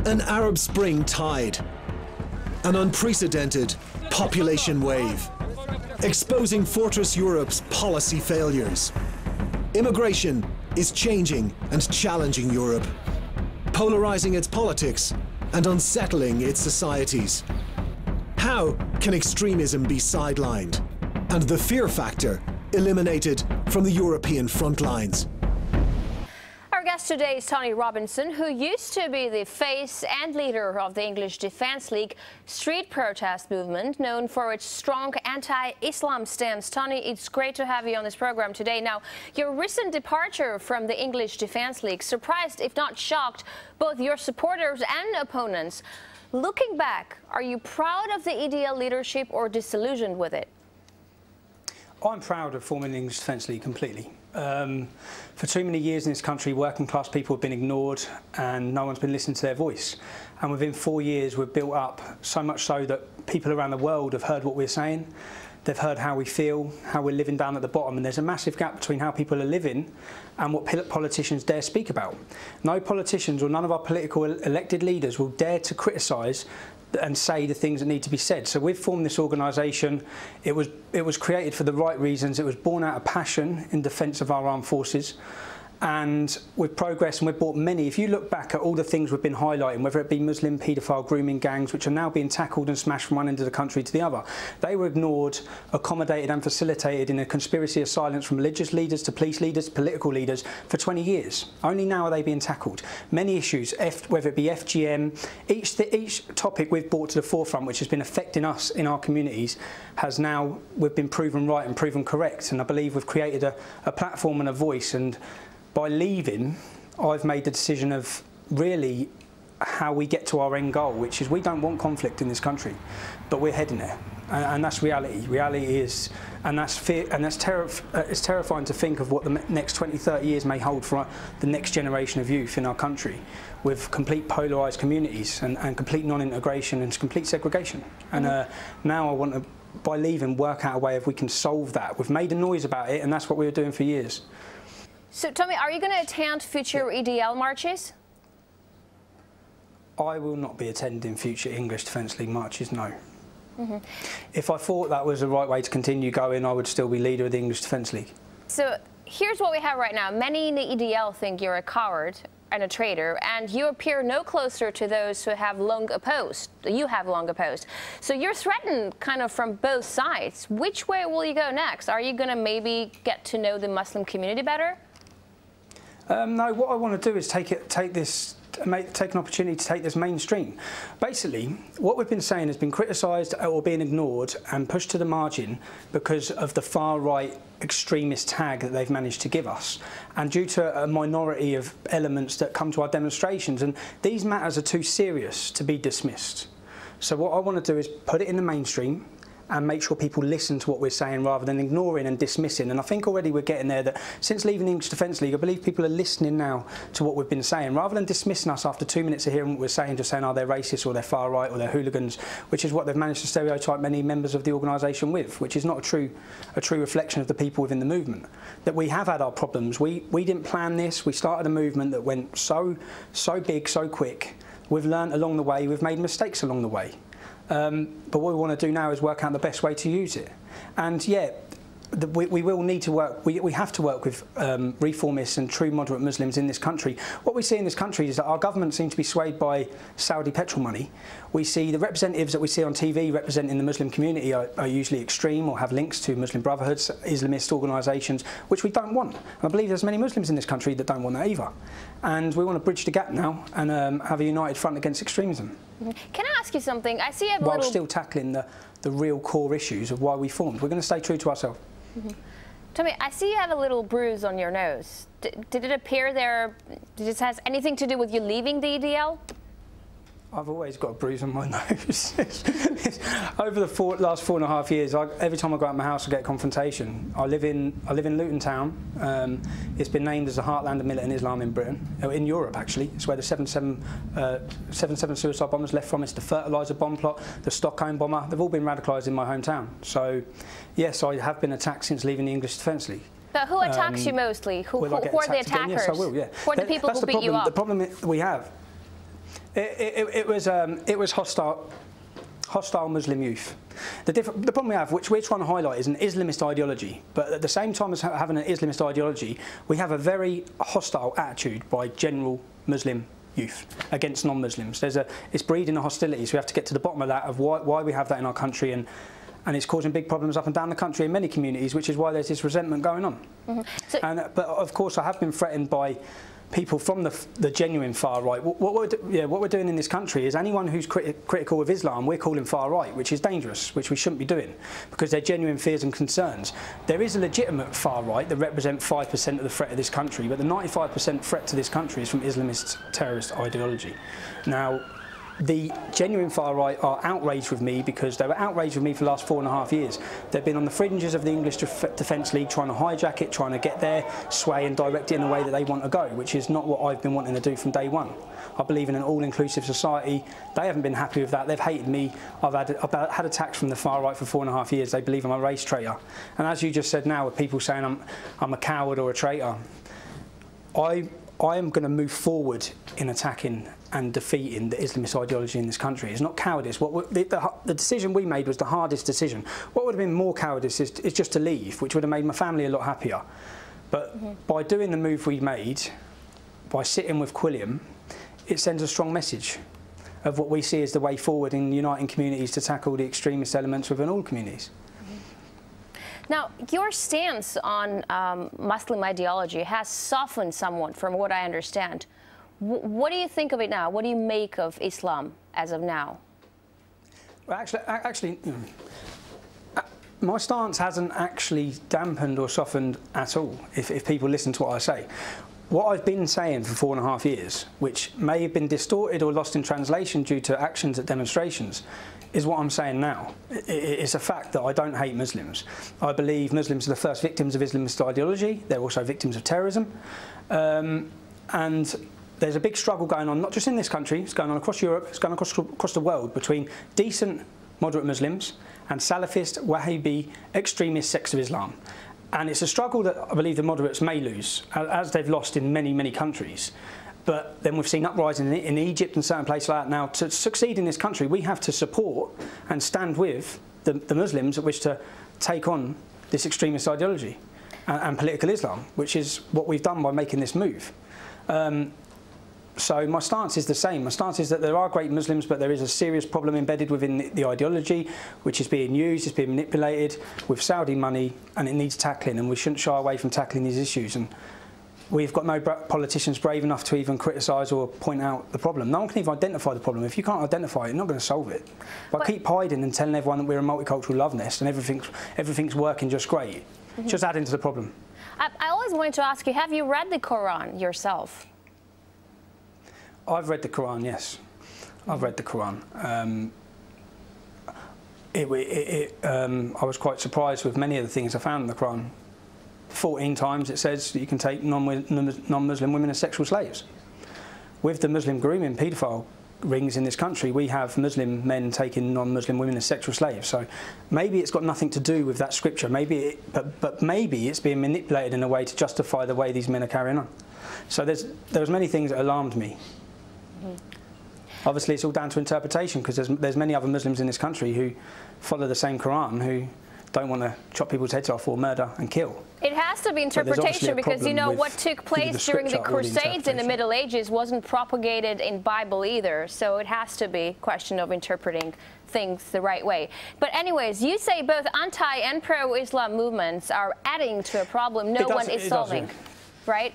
An Arab Spring tide, an unprecedented population wave, exposing Fortress Europe's policy failures. Immigration is changing and challenging Europe, polarizing its politics and unsettling its societies. How can extremism be sidelined and the fear factor eliminated from the European front lines? Our guest today is Tony Robinson, who used to be the face and leader of the English Defence League street protest movement, known for its strong anti-Islam stance. Tony, it's great to have you on this program today. Now, your recent departure from the English Defence League surprised, if not shocked, both your supporters and opponents. Looking back, are you proud of the EDL leadership or disillusioned with it? I'm proud of forming the English Defence League completely. For too many years in this country, working class people have been ignored and no one's been listening to their voice. And within 4 years, we've built up so much so that people around the world have heard what we're saying. They've heard how we feel, how we're living down at the bottom, and there's a massive gap between how people are living and what politicians dare speak about. No politicians or none of our political elected leaders will dare to criticise and say the things that need to be said. So we've formed this organisation. It was created for the right reasons. It was born out of passion in defence of our armed forces. And we've progressed and we've brought many. If you look back at all the things we've been highlighting, whether it be Muslim paedophile grooming gangs, which are now being tackled and smashed from one end of the country to the other, they were ignored, accommodated and facilitated in a conspiracy of silence from religious leaders to police leaders, political leaders for 20 years. Only now are they being tackled. Many issues, whether it be FGM, each topic we've brought to the forefront, which has been affecting us in our communities, has now, we've been proven right and proven correct. And I believe we've created a platform and a voice. And by leaving, I've made the decision of really how we get to our end goal, which is we don't want conflict in this country, but we're heading there, and that's reality. Reality is, and that's fear, and that's it's terrifying to think of what the next 20, 30 years may hold for the next generation of youth in our country, with complete polarised communities and complete non-integration and complete segregation. And now I want to, by leaving, work out a way if we can solve that. We've made a noise about it, and that's what we were doing for years. So, Tommy, are you going to attend future EDL marches? I will not be attending future English Defence League marches, no. If I thought that was the right way to continue going, I would still be leader of the English Defence League. So, here's what we have right now. Many in the EDL think you're a coward and a traitor, and you appear no closer to those who have long opposed. You have long opposed. So you're threatened kind of from both sides. Which way will you go next? Are you going to maybe get to know the Muslim community better? No, what I want to do is take an opportunity to take this mainstream. Basically, what we've been saying has been criticised or being ignored and pushed to the margin because of the far-right extremist tag that they've managed to give us, and due to a minority of elements that come to our demonstrations. And these matters are too serious to be dismissed. So what I want to do is put it in the mainstream and make sure people listen to what we're saying rather than ignoring and dismissing. And I think already we're getting there, that since leaving the English Defence League, I believe people are listening now to what we've been saying, rather than dismissing us after 2 minutes of hearing what we're saying, just saying, oh, they're racist or they're far right or they're hooligans, which is what they've managed to stereotype many members of the organisation with, which is not a true reflection of the people within the movement. That we have had our problems. We didn't plan this. We started a movement that went so big, so quick. We've learned along the way. We've made mistakes along the way. But what we want to do now is work out the best way to use it. And yeah, we will need to work, we have to work with reformists and true moderate Muslims in this country. What we see in this country is that our government seems to be swayed by Saudi petrol money. We see the representatives that we see on TV representing the Muslim community are usually extreme or have links to Muslim brotherhoods, Islamist organisations, which we don't want. And I believe there's many Muslims in this country that don't want that either. And we want to bridge the gap now and have a united front against extremism. Can I ask you something? I see you have while still tackling the real core issues of why we formed. We're going to stay true to ourselves. Tommy, I see you have a little bruise on your nose. Did it appear there? Did it has anything to do with you leaving the EDL? I've always got a bruise on my nose. Over the last 4.5 years, every time I go out of my house, I get a confrontation. I live in Luton Town. It's been named as the heartland of militant Islam in Britain, in Europe actually. It's where the 7/7 suicide bombers left from. It's the fertiliser bomb plot, the Stockholm bomber. They've all been radicalised in my hometown. So, yes, I have been attacked since leaving the English Defence League. But who attacks you mostly? Who are the attackers? Again? Yes, I will. Yeah. Who are the people who beat you up? The problem we have It was hostile Muslim youth. The problem we have, which we're trying to highlight, is an Islamist ideology. But at the same time as having an Islamist ideology, we have a very hostile attitude by general Muslim youth against non-Muslims. It's breeding a hostility, so we have to get to the bottom of that, of why we have that in our country, and it's causing big problems up and down the country in many communities, which is why there's this resentment going on. Mm-hmm. But of course, I have been threatened by people from the genuine far right. What we're doing in this country is anyone who's critical of Islam, we're calling far right, which is dangerous, which we shouldn't be doing, because they're genuine fears and concerns. There is a legitimate far right that represent 5% of the threat of this country, but the 95% threat to this country is from Islamist terrorist ideology. Now, the genuine far right are outraged with me because they were outraged with me for the last 4.5 years. They've been on the fringes of the English Defence League, trying to hijack it, trying to get their sway and direct it in the way that they want to go, which is not what I've been wanting to do from day one. I believe in an all-inclusive society. They haven't been happy with that. They've hated me. I've had attacks from the far right for 4.5 years. They believe I'm a race traitor. And as you just said now, with people saying I'm a coward or a traitor, I am going to move forward in attacking and defeating the Islamist ideology in this country. It's not cowardice. The decision we made was the hardest decision. What would have been more cowardice is just to leave, which would have made my family a lot happier. But by doing the move we made, by sitting with Quilliam, it sends a strong message of what we see as the way forward in uniting communities to tackle the extremist elements within all communities. Now, your stance on Muslim ideology has softened somewhat from what I understand. What do you think of it now? What do you make of Islam as of now? Well, actually, my stance hasn't actually dampened or softened at all, if people listen to what I say. What I've been saying for 4.5 years, which may have been distorted or lost in translation due to actions at demonstrations, is what I'm saying now. It's a fact that I don't hate Muslims. I believe Muslims are the first victims of Islamist ideology. They're also victims of terrorism. And there's a big struggle going on, not just in this country, it's going on across Europe, it's going on across the world, between decent, moderate Muslims and Salafist, Wahhabi, extremist sects of Islam. And it's a struggle that I believe the moderates may lose, as they've lost in many, many countries. But then we've seen uprising in Egypt and certain places like that. Now, to succeed in this country, we have to support and stand with the Muslims that wish to take on this extremist ideology and political Islam, which is what we've done by making this move. So my stance is the same. My stance is that there are great Muslims, but there is a serious problem embedded within the ideology, which is being used, it's being manipulated with Saudi money, and it needs tackling, and we shouldn't shy away from tackling these issues. And we've got no politicians brave enough to even criticise or point out the problem. No one can even identify the problem. If you can't identify it, you're not going to solve it. But keep hiding and telling everyone that we're a multicultural love nest and everything's working just great, just adding to the problem. I always wanted to ask you, have you read the Quran yourself? I've read the Quran, yes. I've read the Quran. I was quite surprised with many of the things I found in the Quran. 14 times it says that you can take non-Muslim women as sexual slaves. With the Muslim grooming paedophile rings in this country, we have Muslim men taking non-Muslim women as sexual slaves. So maybe it's got nothing to do with that scripture. But maybe it's being manipulated in a way to justify the way these men are carrying on. So there's many things that alarmed me. Obviously, it's all down to interpretation, because there's many other Muslims in this country who follow the same Quran, who don't want to chop people's heads off or murder and kill. It has to be interpretation, because you know what took place during the Crusades in the Middle Ages wasn't propagated in Bible either, so it has to be a question of interpreting things the right way. But anyways, you say both anti and pro-Islam movements are adding to a problem no one is solving, right?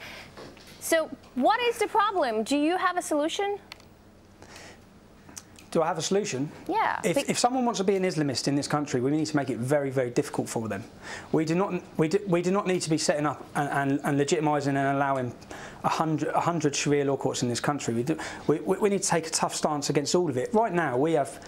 So what is the problem? Do you have a solution? Do I have a solution? Yeah. If someone wants to be an Islamist in this country, we need to make it very, very difficult for them. We do not need to be setting up and legitimising and allowing 100 Sharia law courts in this country. We need to take a tough stance against all of it. Right now, we have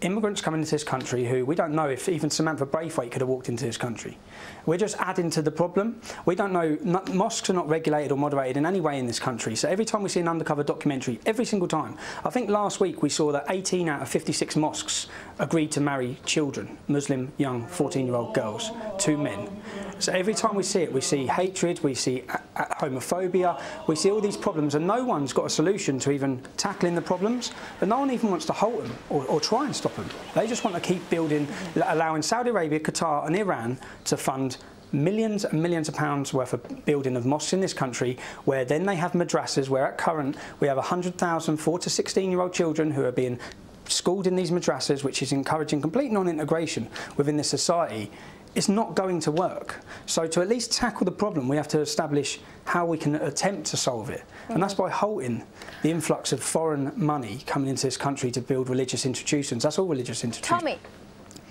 immigrants coming into this country who we don't know if even Samantha Braithwaite could have walked into this country. We're just adding to the problem. We don't know, mosques are not regulated or moderated in any way in this country. So every time we see an undercover documentary, every single time, I think last week we saw that 18 out of 56 mosques agreed to marry children, Muslim young 14-year-old girls, to men. So every time we see it, we see hatred, we see homophobia, we see all these problems, and no one's got a solution to even tackling the problems, but no one even wants to halt them or try and stop them. They just want to keep building, allowing Saudi Arabia, Qatar and Iran to fund millions and millions of pounds worth of building of mosques in this country, where then they have madrasas, where at current we have 100,000 4 to 16-year-old children who are being schooled in these madrasas, which is encouraging complete non-integration within this society. It's not going to work. So to at least tackle the problem, we have to establish how we can attempt to solve it. And that's by halting the influx of foreign money coming into this country to build religious institutions. That's all religious institutions. Tommy,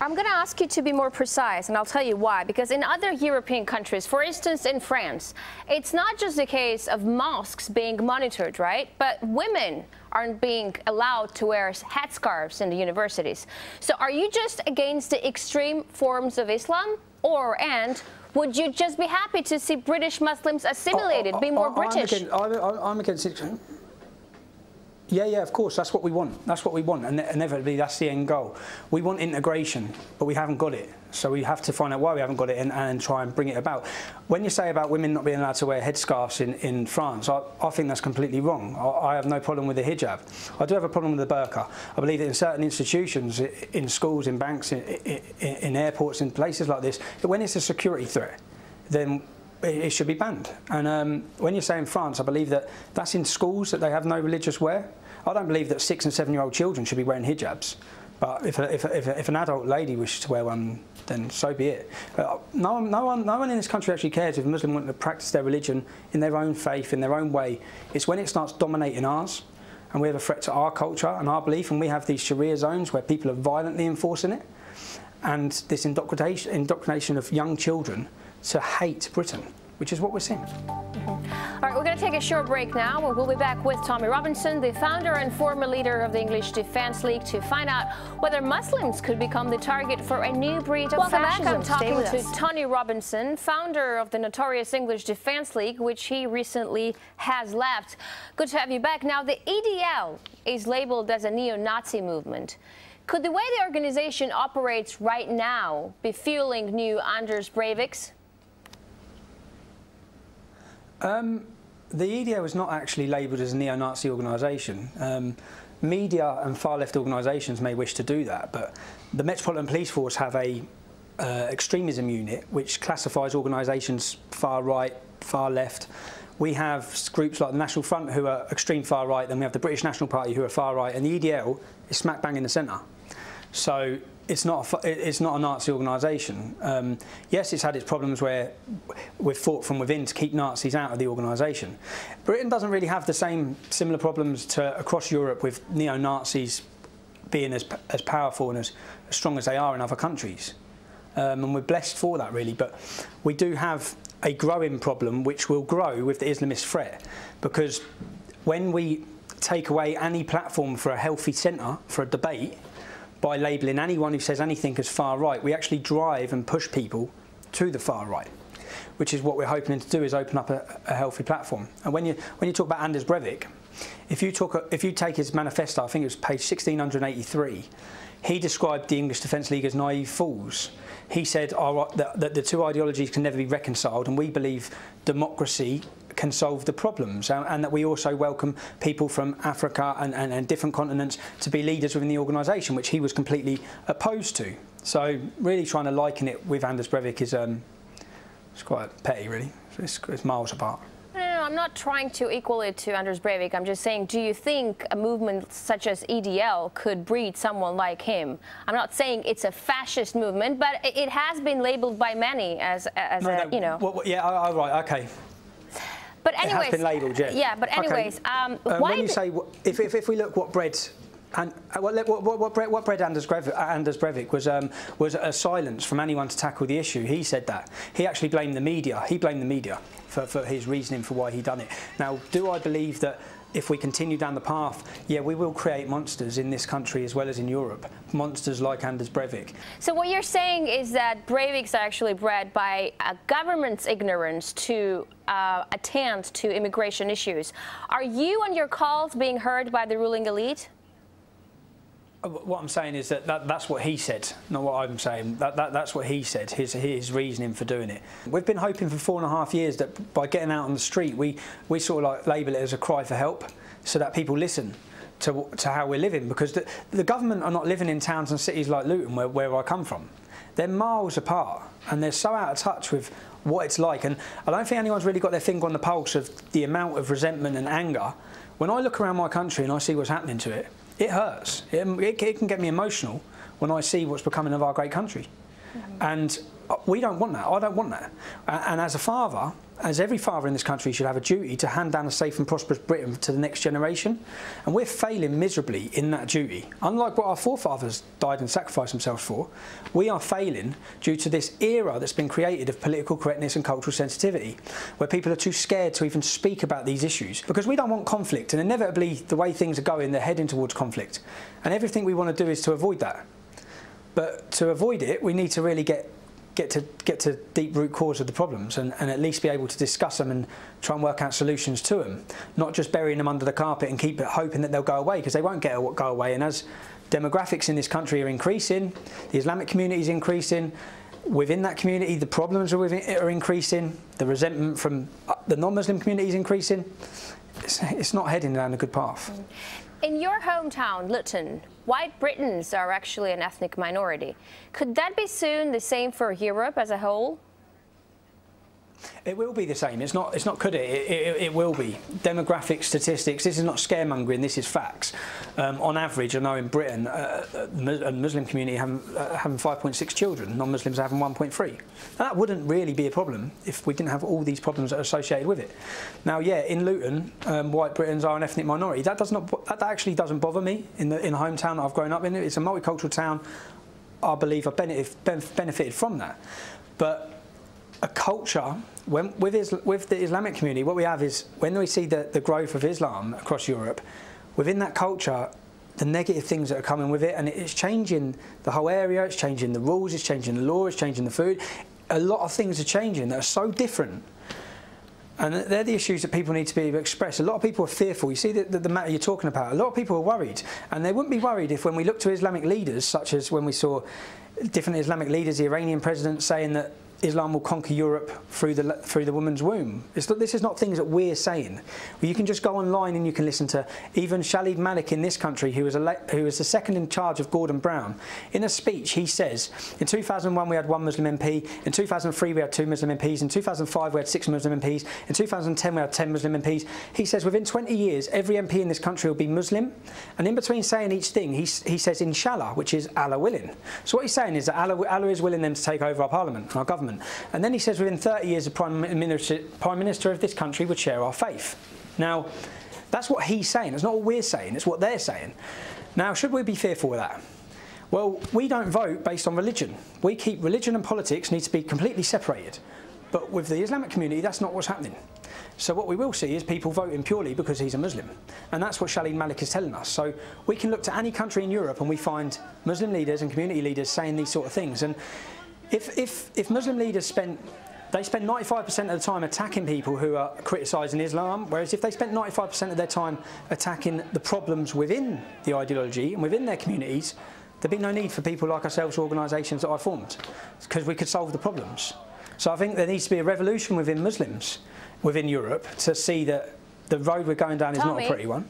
I'm going to ask you to be more precise, and I'll tell you why. Because in other European countries, for instance in France, it's not just a case of mosques being monitored, right? But women aren't being allowed to wear headscarves in the universities. So are you just against the extreme forms of Islam? And would you just be happy to see British Muslims assimilated, be more British? I'm against it. Yeah, of course, that's what we want. That's what we want, and inevitably that's the end goal. We want integration, but we haven't got it. So we have to find out why we haven't got it and try and bring it about. When you say about women not being allowed to wear headscarves in France, I think that's completely wrong. I have no problem with the hijab. I do have a problem with the burqa. I believe that in certain institutions, in schools, in banks, in airports, in places like this, that when it's a security threat, then it should be banned. And when you say in France, I believe that that's in schools that they have no religious wear. I don't believe that 6- and 7-year-old children should be wearing hijabs. But if an adult lady wishes to wear one, then so be it. But no one in this country actually cares if a Muslim wants to practice their religion in their own faith, in their own way. It's when it starts dominating ours, and we have a threat to our culture and our belief, and we have these Sharia zones where people are violently enforcing it, and this indoctrination of young children to hate Britain, which is what we're seeing. All right, we're going to take a short break now. We'll be back with Tommy Robinson, the founder and former leader of the English Defence League, to find out whether Muslims could become the target for a new breed of fascism. I'm talking to Tommy Robinson, founder of the notorious English Defence League, which he recently has left. Good to have you back. Now, the EDL is labelled as a neo-Nazi movement. Could the way the organisation operates right now be fueling new Anders Breiviks? The EDL is not actually labelled as a neo-Nazi organisation. Media and far-left organisations may wish to do that, but the Metropolitan Police Force have a extremism unit which classifies organisations far-right, far-left. We have groups like the National Front who are extreme far-right, then we have the British National Party who are far-right, and the EDL is smack bang in the centre. So it's not a Nazi organisation. Yes, it's had its problems where we've fought from within to keep Nazis out of the organisation. Britain doesn't really have the similar problems across Europe with neo-Nazis being as powerful and as strong as they are in other countries. And we're blessed for that, really. But we do have a growing problem which will grow with the Islamist threat, because when we take away any platform for a healthy centre for a debate, by labelling anyone who says anything as far right, we actually drive and push people to the far right, which is what we're hoping to do, is open up a healthy platform. And when you talk about Anders Breivik, if you take his manifesto, I think it was page 1683, he described the English Defence League as naive fools. He said that the two ideologies can never be reconciled, and we believe democracy can solve the problems, and that we also welcome people from Africa and different continents to be leaders within the organisation, which he was completely opposed to. So really trying to liken it with Anders Breivik is it's quite petty, really. It's miles apart. No, I'm not trying to equal it to Anders Breivik. I'm just saying, do you think a movement such as EDL could breed someone like him? I'm not saying it's a fascist movement, but it has been labelled by many as you know. Well, yeah, right, okay. But anyways, it has been labelled, yeah. Yeah, but anyways, okay. When you say, if we look what bred, and what bred Anders Breivik was a silence from anyone to tackle the issue. He said that. He actually blamed the media. He blamed the media for his reasoning for why he done it. Now, do I believe that if we continue down the path, yeah, we will create monsters in this country as well as in Europe, monsters like Anders Breivik. So what you're saying is that Breiviks are actually bred by a government's ignorance to attend to immigration issues. Are you and your calls being heard by the ruling elite? What I'm saying is that's what he said, not what I'm saying. That's what he said, his reasoning for doing it. We've been hoping for 4.5 years that by getting out on the street, we sort of like label it as a cry for help, so that people listen to how we're living. Because the government are not living in towns and cities like Luton, where I come from. They're miles apart, and they're so out of touch with what it's like. And I don't think anyone's really got their finger on the pulse of the amount of resentment and anger. When I look around my country and I see what's happening to it, it hurts. It can get me emotional when I see what's becoming of our great country. And we don't want that. I don't want that. And as a father, as every father in this country should have a duty to hand down a safe and prosperous Britain to the next generation. And we're failing miserably in that duty. Unlike what our forefathers died and sacrificed themselves for, we are failing due to this era that's been created of political correctness and cultural sensitivity, where people are too scared to even speak about these issues. Because we don't want conflict, and inevitably the way things are going, they're heading towards conflict. And everything we want to do is to avoid that. But to avoid it, we need to really get to deep root cause of the problems and at least be able to discuss them and try and work out solutions to them, not just burying them under the carpet and keep hoping that they'll go away, because they won't go away. And as demographics in this country are increasing, the Islamic community is increasing, within that community the problems are increasing, the resentment from the non-Muslim community is increasing. It's not heading down a good path. In your hometown, Luton, white Britons are actually an ethnic minority. Could that be soon the same for Europe as a whole? It will be the same. It's not could it? It will be. Demographic statistics, this is not scaremongering, this is facts. On average, I know in Britain, a Muslim community having 5.6 children, non-Muslims having 1.3. Now, that wouldn't really be a problem if we didn't have all these problems that are associated with it. Now, yeah, in Luton, white Britons are an ethnic minority. That actually doesn't bother me in the hometown that I've grown up in. It's a multicultural town. I believe I've benefited from that. But a culture, with the Islamic community, what we have is, when we see the growth of Islam across Europe, within that culture, the negative things that are coming with it, and it's changing the whole area, it's changing the rules, it's changing the law, it's changing the food. A lot of things are changing that are so different. And they're the issues that people need to be able to express. A lot of people are fearful. You see the matter you're talking about. A lot of people are worried. And they wouldn't be worried if, when we look to Islamic leaders, such as when we saw different Islamic leaders, the Iranian president saying that Islam will conquer Europe through the woman's womb. This is not things that we're saying. Well, you can just go online and you can listen to even Khalid Malik in this country, who was the second in charge of Gordon Brown. In a speech, he says, in 2001 we had 1 Muslim MP, in 2003 we had 2 Muslim MPs, in 2005 we had 6 Muslim MPs, in 2010 we had 10 Muslim MPs. He says within 20 years every MP in this country will be Muslim, and in between saying each thing he says Inshallah, which is Allah willing. So what he's saying is that Allah is willing them to take over our parliament and our government. And then he says within 30 years the Prime Minister of this country would share our faith. Now, that's what he's saying. It's not what we're saying, it's what they're saying. Now, should we be fearful of that? Well, we don't vote based on religion. We keep religion and politics need to be completely separated. But with the Islamic community, that's not what's happening. So what we will see is people voting purely because he's a Muslim. And that's what Khalid Malik is telling us. So we can look to any country in Europe and we find Muslim leaders and community leaders saying these sort of things. And if Muslim leaders spend 95% of the time attacking people who are criticising Islam, whereas if they spent 95% of their time attacking the problems within the ideology and within their communities, there'd be no need for people like ourselves, organisations that I formed, because we could solve the problems. So I think there needs to be a revolution within Muslims within Europe to see that the road we're going down is not a pretty one.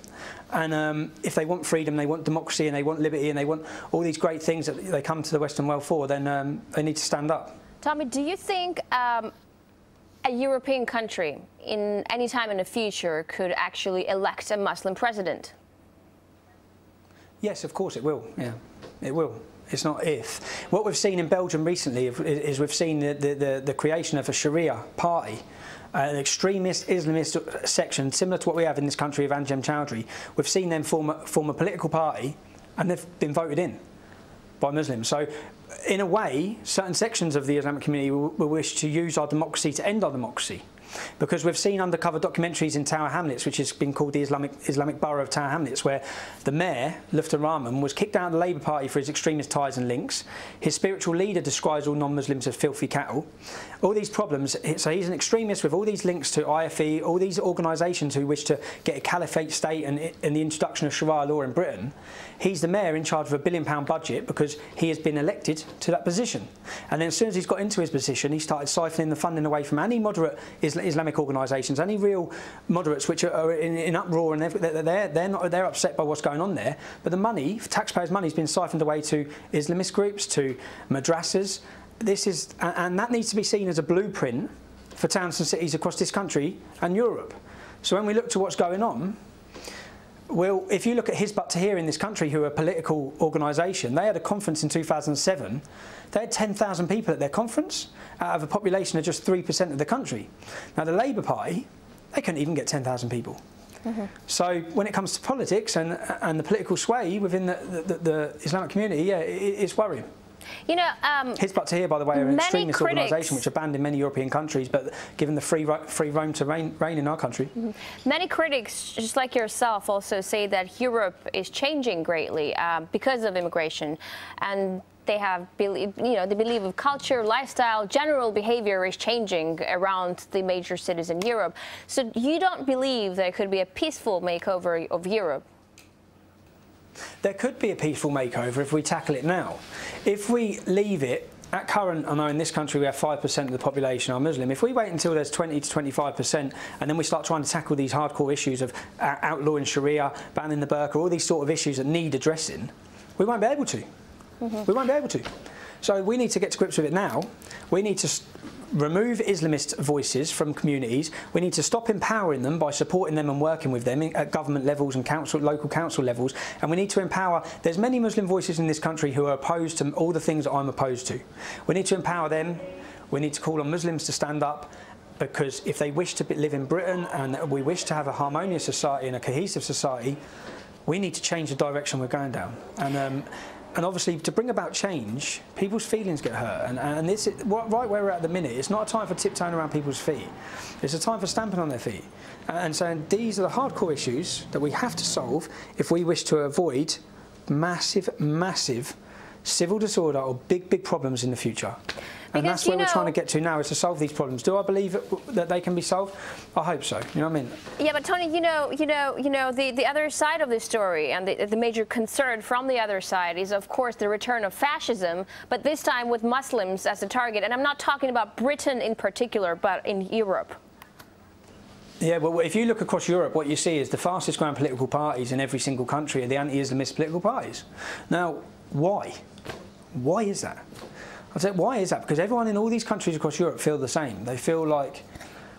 And if they want freedom, they want democracy, and they want liberty, and they want all these great things that they come to the Western world for, then they need to stand up. Tommy, do you think a European country in any time in the future could actually elect a Muslim president? Yes, of course it will. Yeah, it will. It's not if. What we've seen in Belgium recently is we've seen the creation of a Sharia party, an extremist Islamist section similar to what we have in this country of Anjem Choudhury. We've seen them form a political party, and they've been voted in by Muslims. So in a way, certain sections of the Islamic community will wish to use our democracy to end our democracy. because we've seen undercover documentaries in Tower Hamlets, which has been called the Islamic borough of Tower Hamlets, where the mayor, Lutfi Rahman, was kicked out of the Labour Party for his extremist ties and links. His spiritual leader describes all non-Muslims as filthy cattle. All these problems, so he's an extremist with all these links to IFE, all these organisations who wish to get a caliphate state and the introduction of Sharia law in Britain. He's the mayor in charge of a £1 billion budget because he has been elected to that position. And then as soon as he's got into his position, he started siphoning the funding away from any moderate Islamic organisations, any real moderates which are in uproar, and they're upset by what's going on there. But the money, taxpayers' money, has been siphoned away to Islamist groups, to madrasas. And that needs to be seen as a blueprint for towns and cities across this country and Europe. So when we look to what's going on, well, if you look at Hizb ut-Tahrir in this country, who are a political organisation, they had a conference in 2007. They had 10,000 people at their conference out of a population of just 3% of the country. Now, the Labour Party, they couldn't even get 10,000 people. So when it comes to politics and the political sway within the Islamic community, yeah, it's worrying. You know, Hizb ut-Tahrir, by the way, are an extremist organisation which are banned in many European countries, but given the free roam to reign in our country. Many critics, just like yourself, also say that Europe is changing greatly because of immigration, and they believe of culture, lifestyle, general behaviour is changing around the major cities in Europe. So you don't believe there could be a peaceful makeover of Europe? There could be a peaceful makeover if we tackle it now. If we leave it at current, I know in this country we have 5% of the population are Muslim. If we wait until there's 20 to 25% and then we start trying to tackle these hardcore issues of outlawing Sharia, banning the burqa, all these sort of issues that need addressing, we won't be able to. We won't be able to. So we need to get to grips with it now. We need to remove Islamist voices from communities. We need to stop empowering them by supporting them and working with them at government levels and local council levels. And we need to empower. There's many Muslim voices in this country who are opposed to all the things that I'm opposed to. We need to empower them. We need to call on Muslims to stand up, because if they wish to live in Britain and we wish to have a harmonious society and a cohesive society, we need to change the direction we're going down. And obviously, to bring about change, people's feelings get hurt. And this is, right where we're at the minute, it's not a time for tiptoeing around people's feet. It's a time for stamping on their feet. And saying these are the hardcore issues that we have to solve if we wish to avoid massive, massive civil disorder or big problems in the future. And that's where we're trying to get to now, is to solve these problems. Do I believe that they can be solved? I hope so. You know what I mean? Yeah, but Tony, the other side of this story, and the major concern from the other side is, of course, the return of fascism, but this time with Muslims as a target. And I'm not talking about Britain in particular, but in Europe. Yeah, well, if you look across Europe, what you see is the fastest growing political parties in every single country are the anti-Islamist political parties. Now, why? Why is that? I'd say, why is that? Because everyone in all these countries across Europe feel the same. They feel like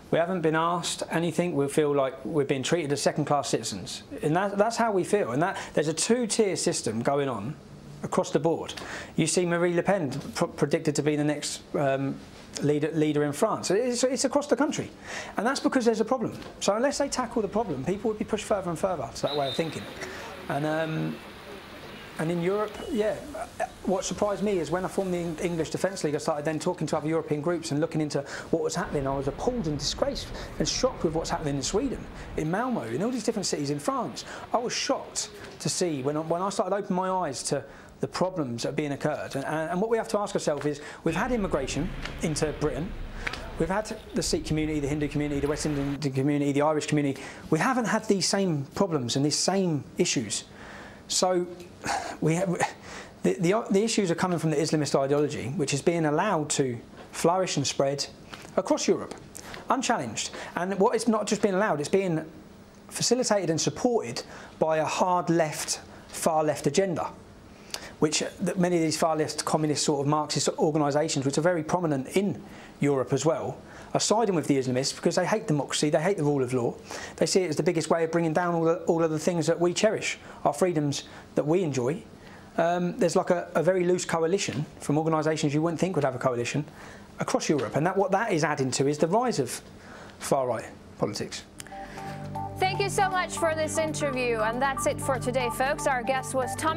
we haven't been asked anything. We feel like we're being treated as second-class citizens. And that's how we feel. And there's a two-tier system going on across the board. You see Marine Le Pen predicted to be the next leader in France. It's across the country. And that's because there's a problem. So unless they tackle the problem, people would be pushed further and further to that way of thinking. And in Europe, yeah, what surprised me is when I formed the English Defence League, I started then talking to other European groups and looking into what was happening. I was appalled and disgraced and shocked with what's happening in Sweden, in Malmo, in all these different cities in France. I was shocked to see when I started opening my eyes to the problems that are being occurred. And what we have to ask ourselves is, we've had immigration into Britain. We've had the Sikh community, the Hindu community, the West Indian community, the Irish community. We haven't had these same problems and these same issues. So the issues are coming from the Islamist ideology, which is being allowed to flourish and spread across Europe, unchallenged. And what it's not just being allowed, it's being facilitated and supported by a hard left, far left agenda, which many of these far left communist sort of Marxist organisations, which are very prominent in Europe as well, are siding with the Islamists because they hate democracy, they hate the rule of law. They see it as the biggest way of bringing down all of the things that we cherish, our freedoms that we enjoy. There's like a very loose coalition from organisations you wouldn't think would have a coalition across Europe. And what that is adding to is the rise of far-right politics. Thank you so much for this interview. And that's it for today, folks. Our guest was Tommy